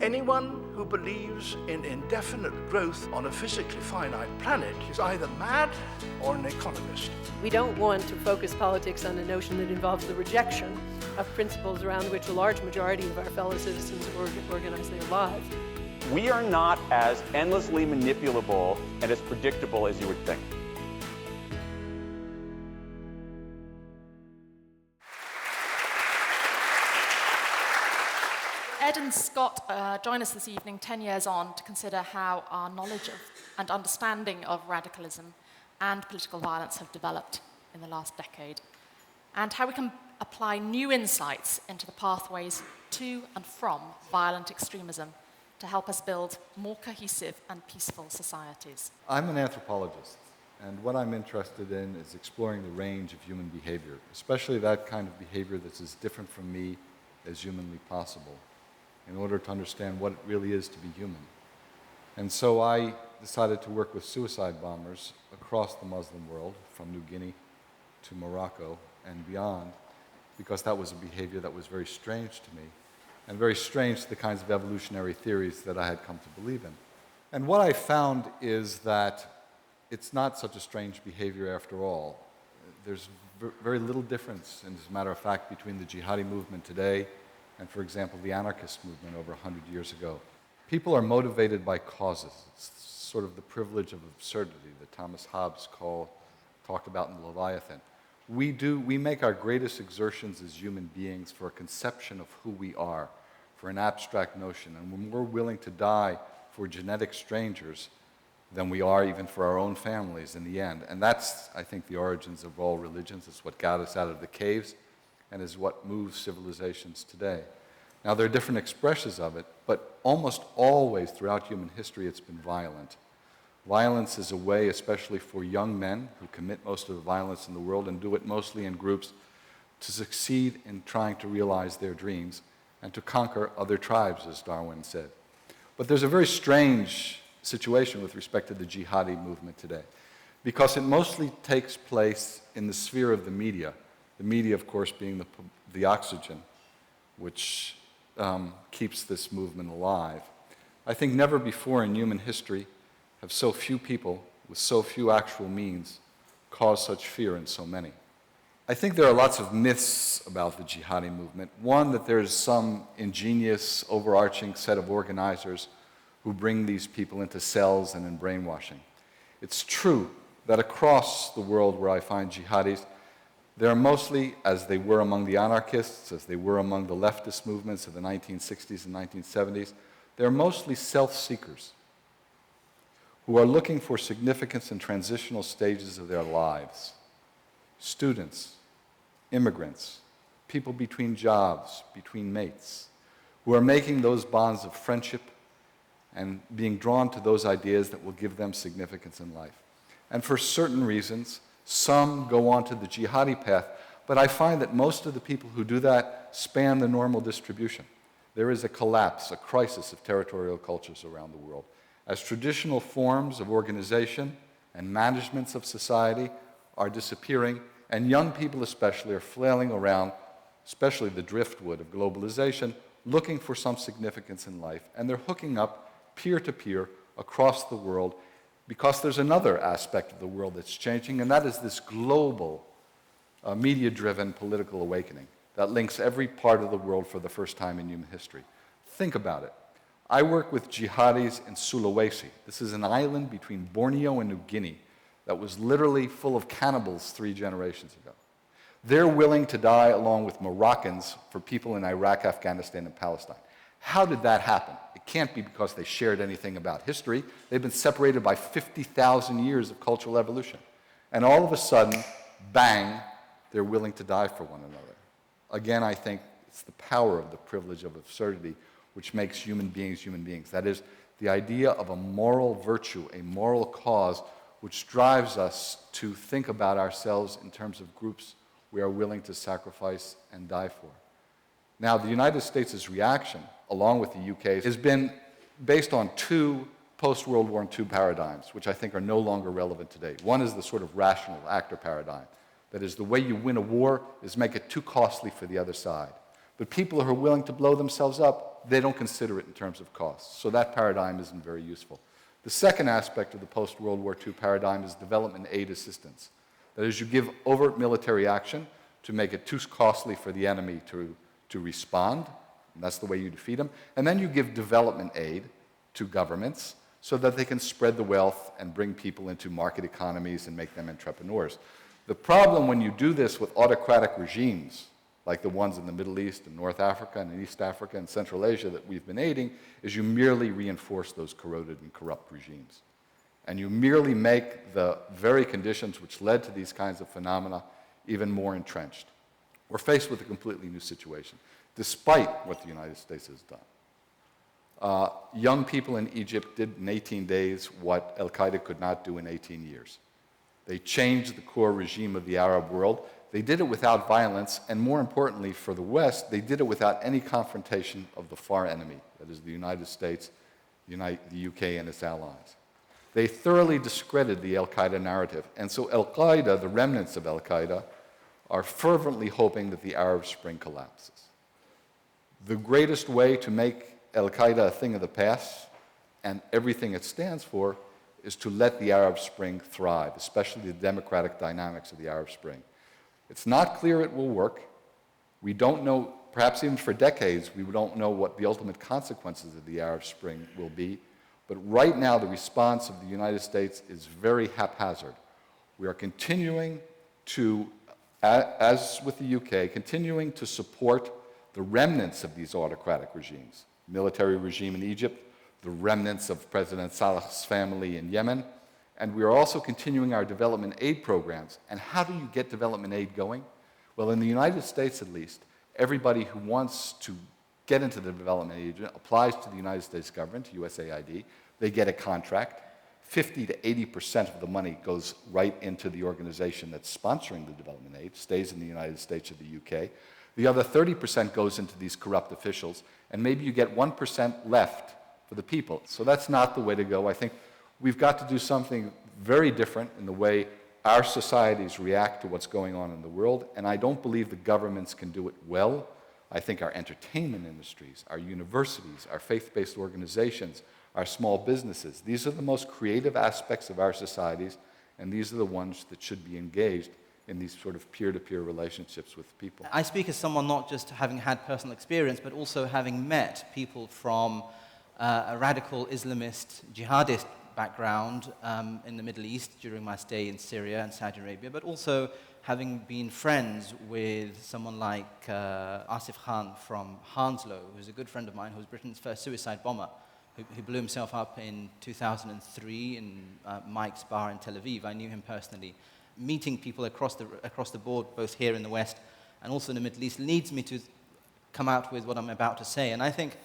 Anyone who believes in indefinite growth on a physically finite planet is either mad or an economist. We don't want to focus politics on a notion that involves the rejection of principles around which a large majority of our fellow citizens organize their lives. We are not as endlessly manipulable and as predictable as you would think. Ed and Scott join us this evening, 10 years on, to consider how our knowledge of and understanding of radicalism and political violence have developed in the last decade, and how we can apply new insights into the pathways to and from violent extremism to help us build more cohesive and peaceful societies. I'm an anthropologist, and what I'm interested in is exploring the range of human behavior, especially that kind of behavior that's as different from me as humanly possible, in order to understand what it really is to be human. And so I decided to work with suicide bombers across the Muslim world, from New Guinea to Morocco and beyond, because that was a behavior that was very strange to me, and very strange to the kinds of evolutionary theories that I had come to believe in. And what I found is that it's not such a strange behavior after all. There's very little difference, as a matter of fact, between the jihadi movement today and, for example, the anarchist movement over 100 years ago. People are motivated by causes. It's sort of the privilege of absurdity that Thomas Hobbes talked about in Leviathan. We make our greatest exertions as human beings for a conception of who we are, for an abstract notion, and we're more willing to die for genetic strangers than we are even for our own families in the end. And that's, I think, the origins of all religions. It's what got us out of the caves and is what moves civilizations today. Now, there are different expressions of it, but almost always throughout human history it's been violent. Violence is a way, especially for young men who commit most of the violence in the world and do it mostly in groups, to succeed in trying to realize their dreams and to conquer other tribes, as Darwin said. But there's a very strange situation with respect to the jihadi movement today, because it mostly takes place in the sphere of the media, of course, being the oxygen which keeps this movement alive. I think never before in human history have so few people with so few actual means caused such fear in so many. I think there are lots of myths about the jihadi movement. One, that there's some ingenious, overarching set of organizers who bring these people into cells and in brainwashing. It's true that across the world where I find jihadis, they're mostly, as they were among the anarchists, as they were among the leftist movements of the 1960s and 1970s, they're mostly self-seekers who are looking for significance in transitional stages of their lives. Students, immigrants, people between jobs, between mates, who are making those bonds of friendship and being drawn to those ideas that will give them significance in life. And for certain reasons, some go on to the jihadi path, but I find that most of the people who do that span the normal distribution. There is a collapse, a crisis of territorial cultures around the world, as traditional forms of organization and managements of society are disappearing, and young people especially are flailing around, especially the driftwood of globalization, looking for some significance in life, and they're hooking up peer-to-peer across the world, because there's another aspect of the world that's changing, and that is this global, media-driven political awakening that links every part of the world for the first time in human history. Think about it. I work with jihadis in Sulawesi. This is an island between Borneo and New Guinea that was literally full of cannibals 3 generations ago. They're willing to die along with Moroccans for people in Iraq, Afghanistan, and Palestine. How did that happen? It can't be because they shared anything about history. They've been separated by 50,000 years of cultural evolution. And all of a sudden, bang, they're willing to die for one another. Again, I think it's the power of the privilege of absurdity which makes human beings human beings. That is, the idea of a moral virtue, a moral cause, which drives us to think about ourselves in terms of groups we are willing to sacrifice and die for. Now, the United States' reaction, along with the UK, has been based on 2 post-World War II paradigms, which I think are no longer relevant today. One is the sort of rational actor paradigm. That is, the way you win a war is make it too costly for the other side. But people who are willing to blow themselves up they don't consider it in terms of costs. So that paradigm isn't very useful. The second aspect of the post-World War II paradigm is development aid assistance. That is, you give overt military action to make it too costly for the enemy to respond, and that's the way you defeat them, and then you give development aid to governments so that they can spread the wealth and bring people into market economies and make them entrepreneurs. The problem when you do this with autocratic regimes, like the ones in the Middle East and North Africa and East Africa and Central Asia that we've been aiding, is you merely reinforce those corroded and corrupt regimes. And you merely make the very conditions which led to these kinds of phenomena even more entrenched. We're faced with a completely new situation, despite what the United States has done. Young people in Egypt did in 18 days what Al-Qaeda could not do in 18 years. They changed the core regime of the Arab world. They did it without violence, and more importantly for the West, they did it without any confrontation of the far enemy, that is the United States, the UK, and its allies. They thoroughly discredited the Al-Qaeda narrative, and so Al-Qaeda, the remnants of Al-Qaeda, are fervently hoping that the Arab Spring collapses. The greatest way to make Al-Qaeda a thing of the past, and everything it stands for, is to let the Arab Spring thrive, especially the democratic dynamics of the Arab Spring. It's not clear it will work. We don't know, perhaps even for decades, we don't know what the ultimate consequences of the Arab Spring will be. But right now, the response of the United States is very haphazard. We are continuing to, as with the UK, continuing to support the remnants of these autocratic regimes. Military regime in Egypt, the remnants of President Saleh's family in Yemen, and we are also continuing our development aid programs. And how do you get development aid going? Well, in the United States at least, everybody who wants to get into the development aid applies to the United States government, to USAID. They get a contract. 50 to 80% of the money goes right into the organization that's sponsoring the development aid, stays in the United States or the UK. The other 30% goes into these corrupt officials, and maybe you get 1% left for the people. So that's not the way to go. I think we've got to do something very different in the way our societies react to what's going on in the world, and I don't believe the governments can do it well. I think our entertainment industries, our universities, our faith-based organizations, our small businesses, these are the most creative aspects of our societies, and these are the ones that should be engaged in these sort of peer-to-peer relationships with people. I speak as someone not just having had personal experience, but also having met people from a radical Islamist, jihadist background in the Middle East during my stay in Syria and Saudi Arabia, but also having been friends with someone like Asif Khan from Hounslow, who's a good friend of mine, who was Britain's first suicide bomber, who blew himself up in 2003 in Mike's bar in Tel Aviv. I knew him personally. Meeting people across the board, both here in the West and also in the Middle East, leads me to come out with what I'm about to say. And I think,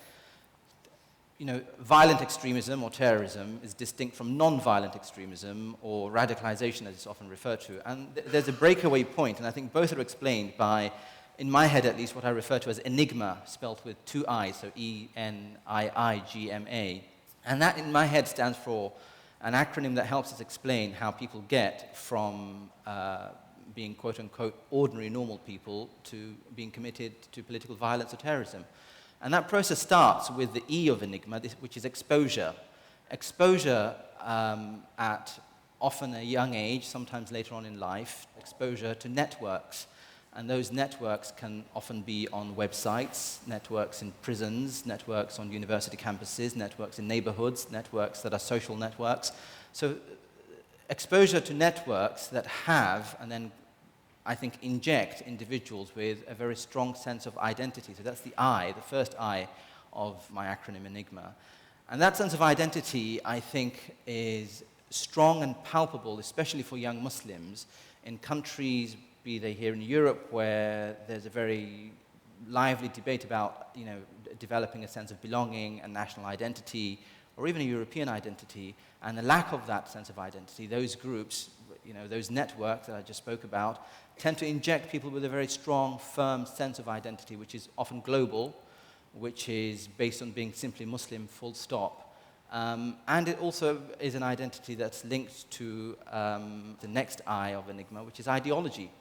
you know, violent extremism or terrorism is distinct from non-violent extremism or radicalization, as it's often referred to. And there's a breakaway point, and I think both are explained by, in my head at least, what I refer to as enigma, spelt with two I's, so E-N-I-I-G-M-A. And that, in my head, stands for an acronym that helps us explain how people get from being quote-unquote ordinary, normal people to being committed to political violence or terrorism. And that process starts with the E of enigma, which is exposure. Exposure at often a young age, sometimes later on in life, exposure to networks. And those networks can often be on websites, networks in prisons, networks on university campuses, networks in neighborhoods, networks that are social networks. So exposure to networks that have, and then I think inject individuals with a very strong sense of identity. So that's the I, the first I of my acronym Enigma. And that sense of identity, I think, is strong and palpable, especially for young Muslims in countries, be they here in Europe, where there's a very lively debate about, you know, developing a sense of belonging and national identity, or even a European identity, and the lack of that sense of identity, those groups, you know, those networks that I just spoke about, tend to inject people with a very strong, firm sense of identity, which is often global, which is based on being simply Muslim, full stop. And it also is an identity that's linked to the next I of Enigma, which is ideology.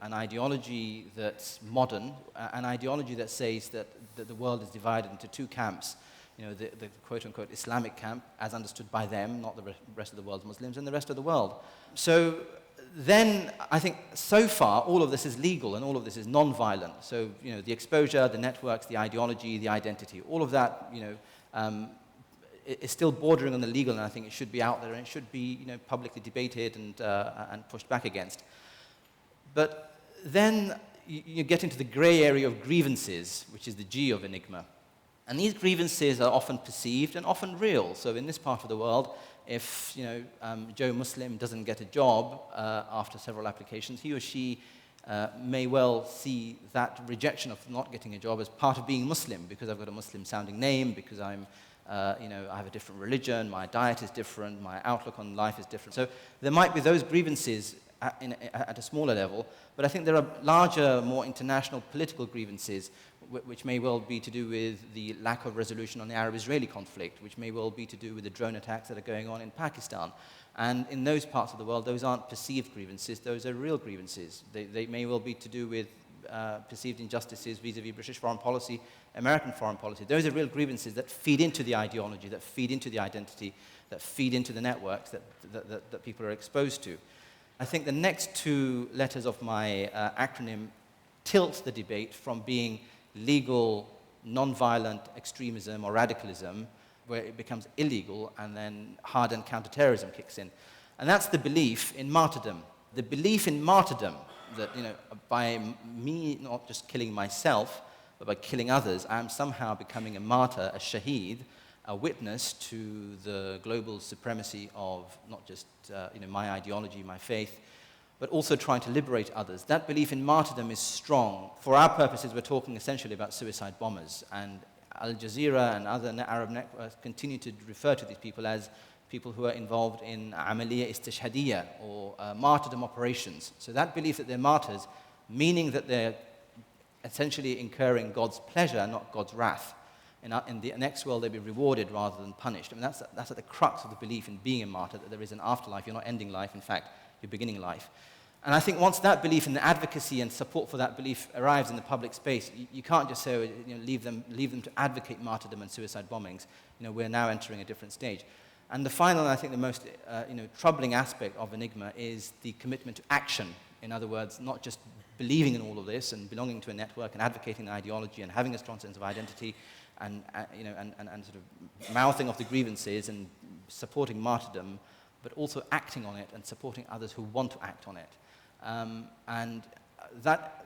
an ideology that's modern, an ideology that says that the world is divided into two camps, the quote-unquote Islamic camp, as understood by them, not the rest of the world's Muslims, and the rest of the world. So then I think so far all of this is legal and all of this is non-violent. So, the exposure, the networks, the ideology, the identity, all of that, is still bordering on the legal, and I think it should be out there and it should be, publicly debated and pushed back against. But then you get into the gray area of grievances, which is the G of Enigma. And these grievances are often perceived and often real. So in this part of the world, if Joe Muslim doesn't get a job after several applications, he or she may well see that rejection of not getting a job as part of being Muslim, because I've got a Muslim-sounding name, because I have a different religion, my diet is different, my outlook on life is different. So there might be those grievances at a smaller level, but I think there are larger, more international political grievances which may well be to do with the lack of resolution on the Arab-Israeli conflict, which may well be to do with the drone attacks that are going on in Pakistan. And in those parts of the world, those aren't perceived grievances, those are real grievances. They may well be to do with perceived injustices vis-à-vis British foreign policy, American foreign policy. Those are real grievances that feed into the ideology, that feed into the identity, that feed into the networks that people are exposed to. I think the next two letters of my acronym tilt the debate from being legal, non-violent extremism or radicalism, where it becomes illegal, and then hardened counterterrorism kicks in. And that's the belief in martyrdom. The belief in martyrdom, that by me not just killing myself, but by killing others, I am somehow becoming a martyr, a shaheed, a witness to the global supremacy of not just my ideology, my faith, but also trying to liberate others. That belief in martyrdom is strong. For our purposes, we're talking essentially about suicide bombers, and Al Jazeera and other Arab networks continue to refer to these people as people who are involved in amaliya istishhadiyya, or martyrdom operations. So that belief that they're martyrs, meaning that they're essentially incurring God's pleasure, not God's wrath. In the next world, they'll be rewarded rather than punished. I mean, that's at the crux of the belief in being a martyr, that there is an afterlife. You're not ending life. In fact, you're beginning life. And I think once that belief and the advocacy and support for that belief arrives in the public space, you can't just say, leave them to advocate martyrdom and suicide bombings. We're now entering a different stage. And the final, and I think the most troubling aspect of Enigma is the commitment to action. In other words, not just believing in all of this and belonging to a network and advocating an ideology and having a strong sense of identity and sort of mouthing off the grievances and supporting martyrdom, but also acting on it and supporting others who want to act on it. And that,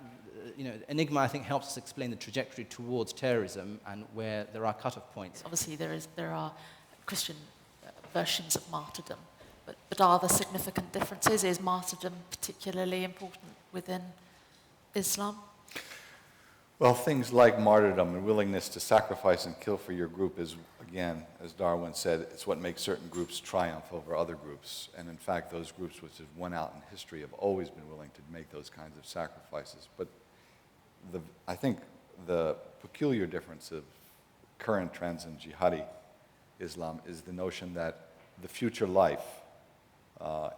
Enigma, I think, helps us explain the trajectory towards terrorism and where there are cut-off points. Obviously, there are Christian versions of martyrdom, but are there significant differences? Is martyrdom particularly important within Islam? Well, things like martyrdom and willingness to sacrifice and kill for your group is, again, as Darwin said, it's what makes certain groups triumph over other groups. And in fact, those groups which have won out in history have always been willing to make those kinds of sacrifices. But I think the peculiar difference of current trends in jihadi Islam is the notion that the future life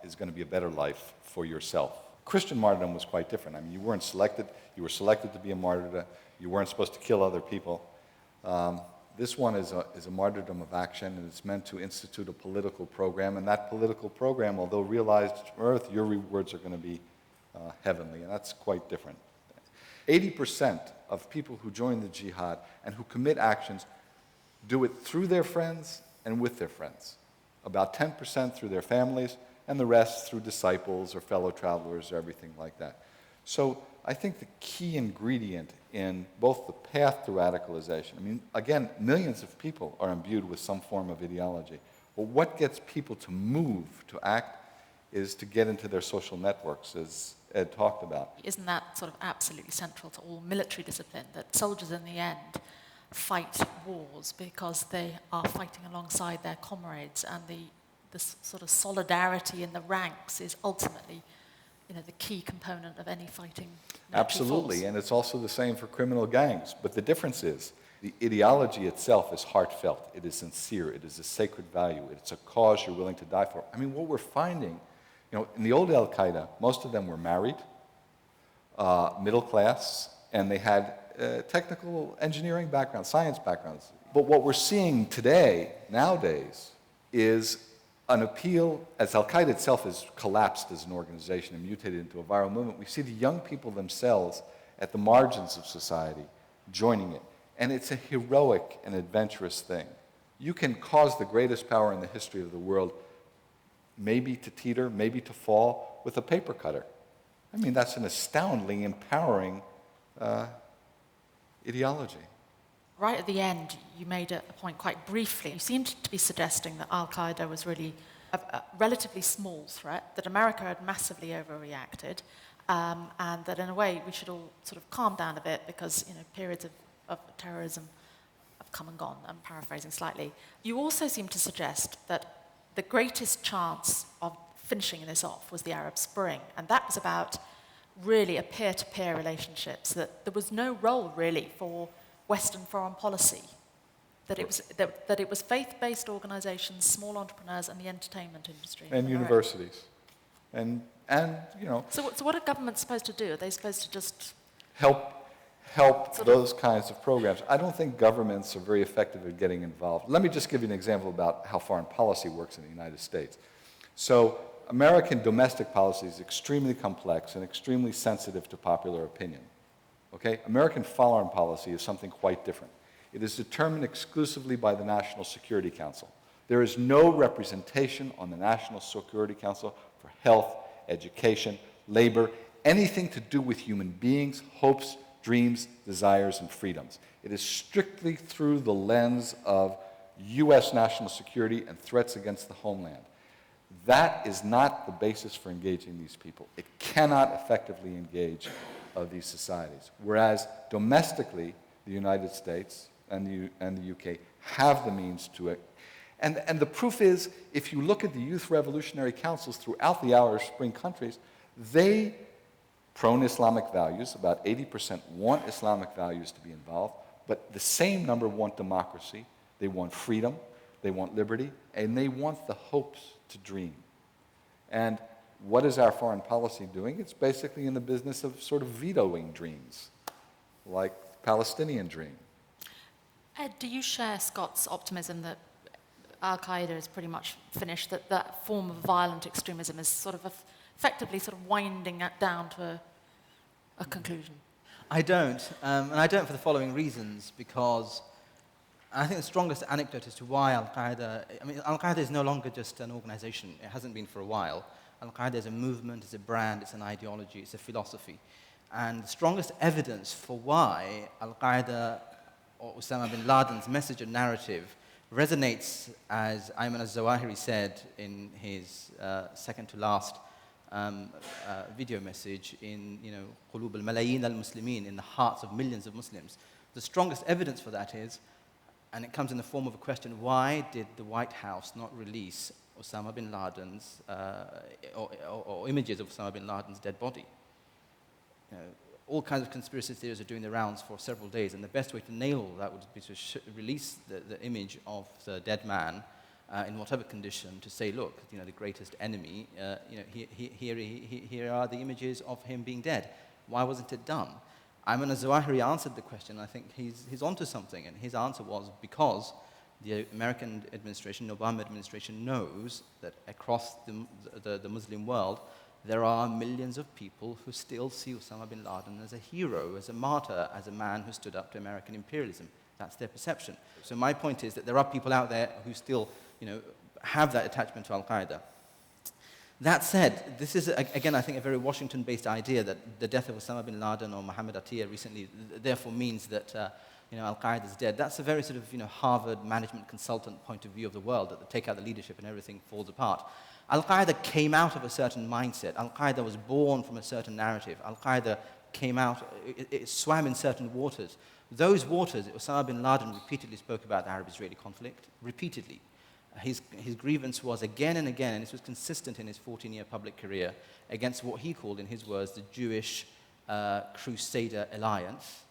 is going to be a better life for yourself. Christian martyrdom was quite different. I mean, you were selected to be a martyr. You weren't supposed to kill other people. This one is a martyrdom of action, and it's meant to institute a political program. And that political program, although realized on earth, your rewards are going to be heavenly, and that's quite different. 80% of people who join the jihad and who commit actions do it through their friends and with their friends. About 10% through their families, and the rest through disciples or fellow travelers or everything like that. So I think the key ingredient in both the path to radicalization, I mean, again, millions of people are imbued with some form of ideology. But what gets people to move, to act, is to get into their social networks, as Ed talked about. Isn't that sort of absolutely central to all military discipline, that soldiers in the end fight wars because they are fighting alongside their comrades, and the sort of solidarity in the ranks is ultimately, the key component of any fighting military Absolutely, force. and it's also the same for criminal gangs. But the difference is, the ideology itself is heartfelt. It is sincere. It is a sacred value. It's a cause you're willing to die for. I mean, what we're finding, in the old Al-Qaeda, most of them were married. middle class, and they had technical engineering backgrounds, science backgrounds. But what we're seeing today, nowadays, is an appeal, as Al-Qaeda itself has collapsed as an organization and mutated into a viral movement, we see the young people themselves at the margins of society joining it. And it's a heroic and adventurous thing. You can cause the greatest power in the history of the world maybe to teeter, maybe to fall with a paper cutter. I mean, that's an astoundingly empowering ideology. Right at the end, you made a point quite briefly. You seemed to be suggesting that Al-Qaeda was really a relatively small threat, that America had massively overreacted, and that in a way we should all sort of calm down a bit because periods of terrorism have come and gone. I'm paraphrasing slightly. You also seem to suggest that the greatest chance of finishing this off was the Arab Spring, and that was about really a peer-to-peer relationships, that there was no role really for Western foreign policy, that it was faith-based organizations, small entrepreneurs, and the entertainment industry. And universities. And So what are governments supposed to do? Are they supposed to just help those kinds of programs? I don't think governments are very effective at getting involved. Let me just give you an example about how foreign policy works in the United States. So American domestic policy is extremely complex and extremely sensitive to popular opinion. Okay? American foreign policy is something quite different. It is determined exclusively by the National Security Council. There is no representation on the National Security Council for health, education, labor, anything to do with human beings, hopes, dreams, desires, and freedoms. It is strictly through the lens of U.S. national security and threats against the homeland. That is not the basis for engaging these people. It cannot effectively engage these societies. Whereas domestically, the United States and the UK have the means to it. And the proof is, if you look at the youth revolutionary councils throughout the Arab Spring countries, they prone Islamic values, about 80% want Islamic values to be involved, but the same number want democracy, they want freedom, they want liberty, and they want the hopes to dream. And what is our foreign policy doing? It's basically in the business of sort of vetoing dreams, like the Palestinian dream. Ed, do you share Scott's optimism that Al-Qaeda is pretty much finished, that that form of violent extremism is sort of effectively sort of winding it down to a conclusion? I don't, and I don't for the following reasons, because I think the strongest anecdote as to why Al-Qaeda is no longer just an organization. It hasn't been for a while. Al-Qaeda is a movement, it's a brand, it's an ideology, it's a philosophy. And the strongest evidence for why Al-Qaeda or Osama bin Laden's message and narrative resonates, as Ayman al-Zawahiri said in his second-to-last video message in Qulub al-Malayin al-Muslimin, in the hearts of millions of Muslims. The strongest evidence for that is, and it comes in the form of a question, why did the White House not release Osama bin Laden's, or images of Osama bin Laden's dead body? All kinds of conspiracy theories are doing the rounds for several days, and the best way to nail that would be to release the image of the dead man in whatever condition, to say, look, the greatest enemy, here are the images of him being dead. Why wasn't it done? Ayman al-Zawahiri answered the question. I think he's onto something, and his answer was because the American administration, the Obama administration, knows that across the Muslim world, there are millions of people who still see Osama bin Laden as a hero, as a martyr, as a man who stood up to American imperialism. That's their perception. So my point is that there are people out there who still, have that attachment to Al-Qaeda. That said, this is, again, I think a very Washington-based idea that the death of Osama bin Laden or Mohammed Atiyah recently therefore means that Al-Qaeda is dead. That's a very sort of Harvard management consultant point of view of the world, that they take out the leadership and everything falls apart. Al-Qaeda came out of a certain mindset. Al-Qaeda was born from a certain narrative. Al-Qaeda came out, it swam in certain waters. Those waters, Osama bin Laden repeatedly spoke about the Arab-Israeli conflict, repeatedly. His grievance was again and again, and this was consistent in his 14-year public career, against what he called, in his words, the Jewish Crusader alliance.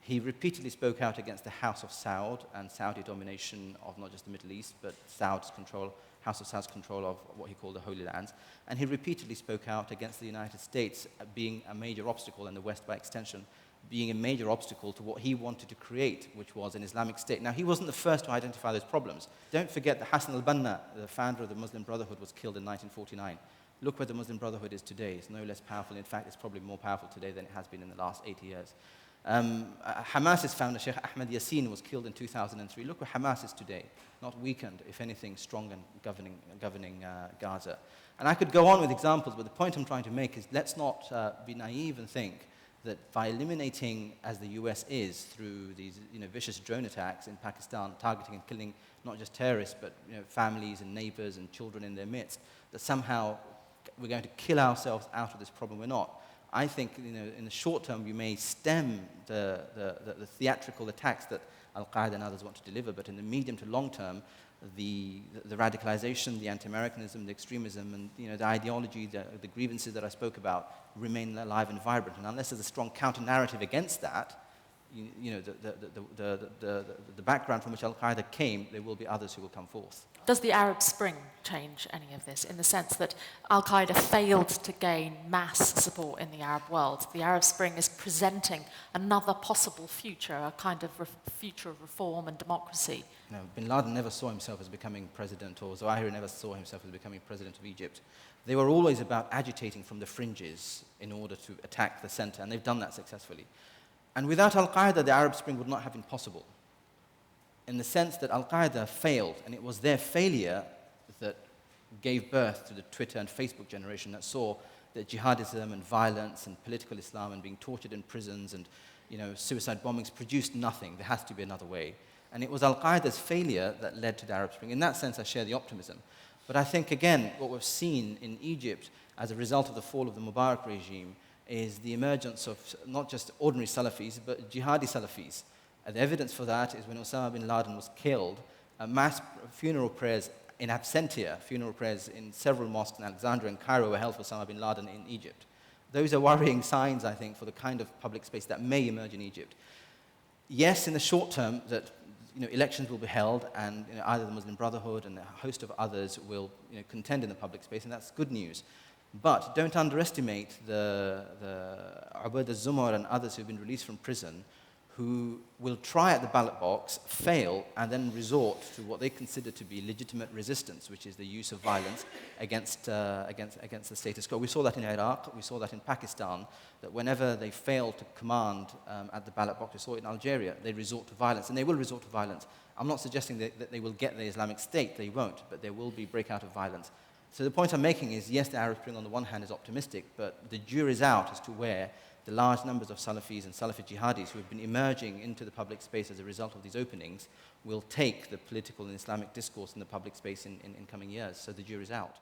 He repeatedly spoke out against the House of Saud and Saudi domination of not just the Middle East, but House of Saud's control of what he called the Holy Lands. And he repeatedly spoke out against the United States being a major obstacle, and the West by extension, being a major obstacle to what he wanted to create, which was an Islamic state. Now, he wasn't the first to identify those problems. Don't forget that Hassan al-Banna, the founder of the Muslim Brotherhood, was killed in 1949. Look where the Muslim Brotherhood is today. It's no less powerful. In fact, it's probably more powerful today than it has been in the last 80 years. Hamas's founder, Sheikh Ahmed Yassin, was killed in 2003. Look where Hamas is today. Not weakened, if anything, strong and governing Gaza. And I could go on with examples, but the point I'm trying to make is let's not be naive and think that by eliminating, as the US is, through these vicious drone attacks in Pakistan, targeting and killing not just terrorists, but families and neighbors and children in their midst, that somehow we're going to kill ourselves out of this problem. We're not. I think in the short term we may stem the theatrical attacks that Al-Qaeda and others want to deliver, but in the medium to long term, the radicalization, the anti-Americanism, the extremism, and the ideology, the grievances that I spoke about remain alive and vibrant. And unless there's a strong counter-narrative against that, the background from which Al-Qaeda came, there will be others who will come forth. Does the Arab Spring change any of this in the sense that Al-Qaeda failed to gain mass support in the Arab world? The Arab Spring is presenting another possible future, a kind of future of reform and democracy. No, bin Laden never saw himself as becoming president, or Zawahiri never saw himself as becoming president of Egypt. They were always about agitating from the fringes in order to attack the center, and they've done that successfully. And without Al-Qaeda, the Arab Spring would not have been possible, in the sense that Al-Qaeda failed, and it was their failure that gave birth to the Twitter and Facebook generation that saw that jihadism and violence and political Islam and being tortured in prisons and suicide bombings produced nothing. There has to be another way. And it was Al-Qaeda's failure that led to the Arab Spring. In that sense, I share the optimism. But I think, again, what we've seen in Egypt as a result of the fall of the Mubarak regime is the emergence of not just ordinary Salafis, but jihadi Salafis. And the evidence for that is when Osama bin Laden was killed, mass funeral prayers in absentia, funeral prayers in several mosques in Alexandria and Cairo were held for Osama bin Laden in Egypt. Those are worrying signs, I think, for the kind of public space that may emerge in Egypt. Yes, in the short term, that elections will be held, and either the Muslim Brotherhood and a host of others will contend in the public space, and that's good news. But don't underestimate the Ubad al-Zumar and others who have been released from prison, who will try at the ballot box, fail, and then resort to what they consider to be legitimate resistance, which is the use of violence against the status quo. We saw that in Iraq, we saw that in Pakistan, that whenever they fail to command at the ballot box, we saw it in Algeria, they resort to violence, and they will resort to violence. I'm not suggesting that they will get the Islamic State, they won't, but there will be breakout of violence. So the point I'm making is, yes, the Arab Spring on the one hand is optimistic, but the jury's out as to where the large numbers of Salafis and Salafi jihadis who have been emerging into the public space as a result of these openings will take the political and Islamic discourse in the public space in coming years. So the jury's out.